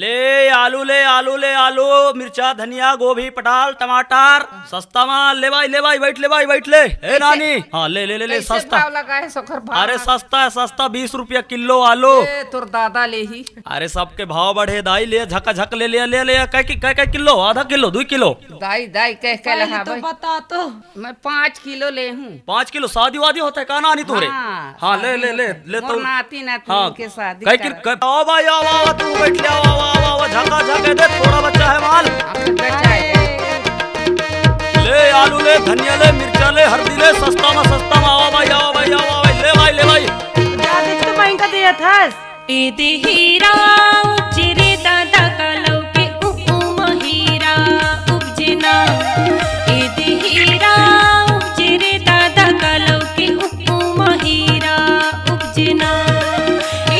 ले आलू ले आलू ले आलू मिर्चा धनिया गोभी पटाल टमाटर सस्ता माल ले भाई बैठ ले ए नानी हाँ ले सस्ता लगा है सोखर भाव। अरे सस्ता है सस्ता 20 रुपया किलो आलू। तुर दादा ले ही। अरे सबके भाव बढ़े दाई ले झक झक ले कै किलो आधा किलो 2 किलो दाई दाई कह लगा तो बता तो मैं 5 किलो ले हूँ। 5 किलो शादी वादी होता है का नानी तुम्हारे? हाँ ले तो नाती नाती हाँ के शादी आओ भाई आओ तू बैठ ले आओ झका झके दे थोड़ा बच्चा है माल। ले आलू ले धनिया ले मिर्चा ले हल्दी ले सस्ता में आओ भाई ले भाई ज्यादा तो महंगा दिया था। इदे हीरा चिरे दादा का लौके हीरा उपजना इदे हीरा चिरे दादा का लौके हीरा उपजना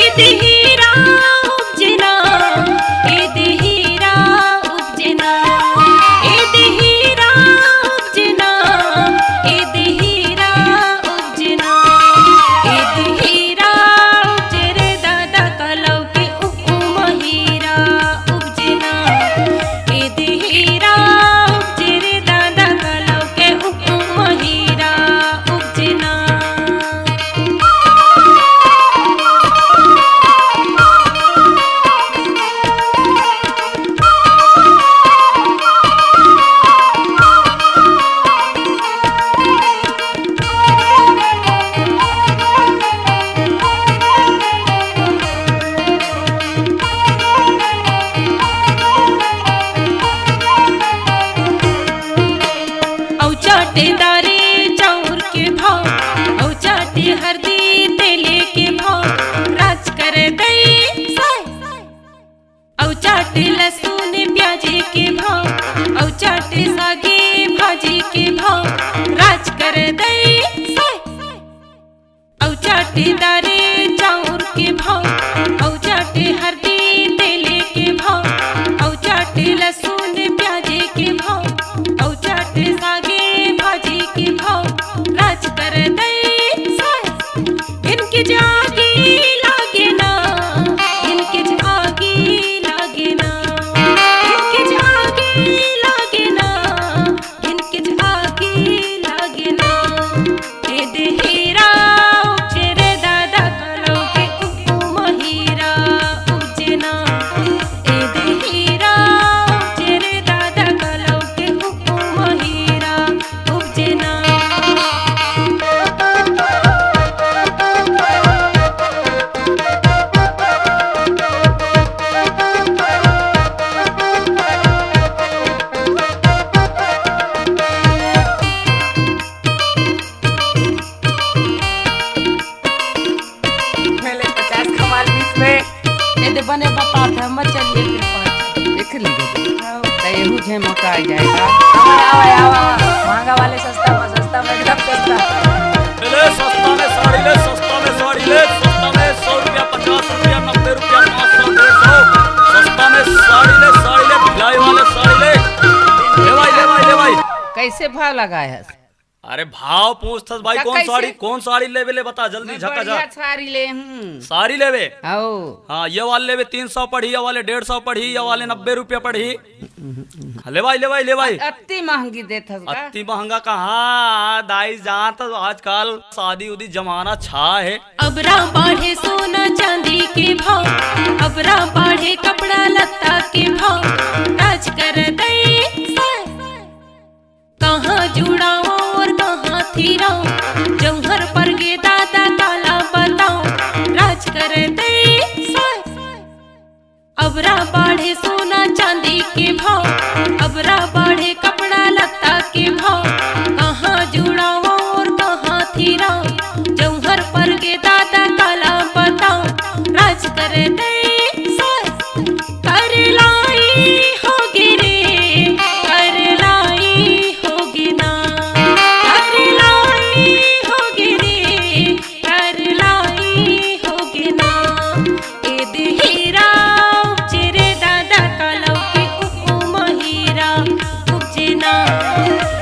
इदे हीरा उपजना इदे हीरा उपजना इदे हीरा उपजना इदे हीरा उपजना इदे हीरा चिरे दादा का लौके हीरा उपजना इदे हीरा चिरे दादा का लौके हीरा उपजना। चाटेदारे चाउर के भाव औ चाटे हरदी तेले के भाव राज कर दई औ चाटे लहसुन प्याजे के भाव औ चाटे सागे भाजी के भाव राज कर दई औ चाटेदारे चाउर के भाव औ चाटे हरदी तेले के भाव औ चाटे लहसुन प्याजे के भाव औ चाटे सागे भाजी के भाव राज कर दई इनके जागी लागे ना इनके जागी लागे ना इनके जागी लागे ना इनके जागी लागे ना ए दे हीरा चेरे दादा कलो के हीरा उपजना ए दे हीरा चेरे दादा कलो के हीरा उपजना। पहले 50 कमाल 20 में यदि बने बता थे हम चलिए फिर पाँच। देख लीजिए एहू झे मोटा आ जाएगा। आवा महंगा वाले सस्ता में एकदम सस्ता। ले सस्ता में साड़ी ले सस्ता में 100 रुपया 50 रुपया 90 रुपया 500 150 सस्ता में साड़ी ले भिलाई वाले साड़ी ले भाई। कैसे भाव लगाए है? अरे भाव पूछथस भाई कौन साड़ी लेवे ले बता जल्दी झका बढ़िया झक साड़ी ले हूँ। साड़ी लेवे आओ हाँ ये वाले लेवे 300 पढ़ी ये वाले 150 पढ़ी ये वाले 90 रुपया पढ़ी। ले भाई अति महंगी देत हस का? अति महंगा कहाँ दाई जान तो आजकल शादी उदी जमाना छा है। अबरा बढ़े सोना चांदी के भाव अबरा बढ़े कपड़ा लत्ता के भाव राज कर दई कहाँ जुड़ाओ और कहाँ थीराओ जौहर पर गे दादा काला बताओ राज कर दई अबरा बढ़े सोना चांदी के भाव अबरा बढ़े कपड़ा लत्ता के भाव कहाँ जुड़ाओ और कहाँ थीराओ जौहर पर गे दादा काला बताओ राज कर दई कर लाई होगी रे कर लाई होगी ना कर लाई होगी रे कर लाई होगी ना ए दे हीरा चिरे दादा का लौके हीरा उपजना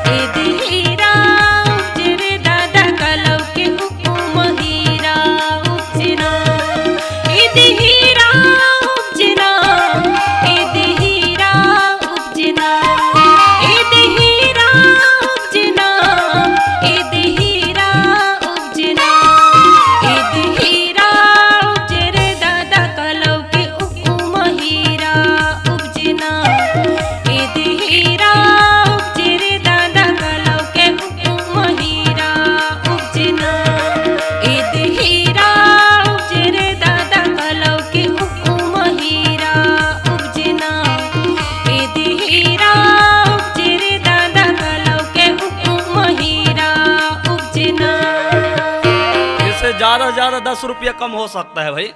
ए दे हीरा चिरे दादा का लौके हीरा उपजना ए दे हीरा उपजना ज्यादा से ज्यादा 10 रुपया कम हो सकता है भाई।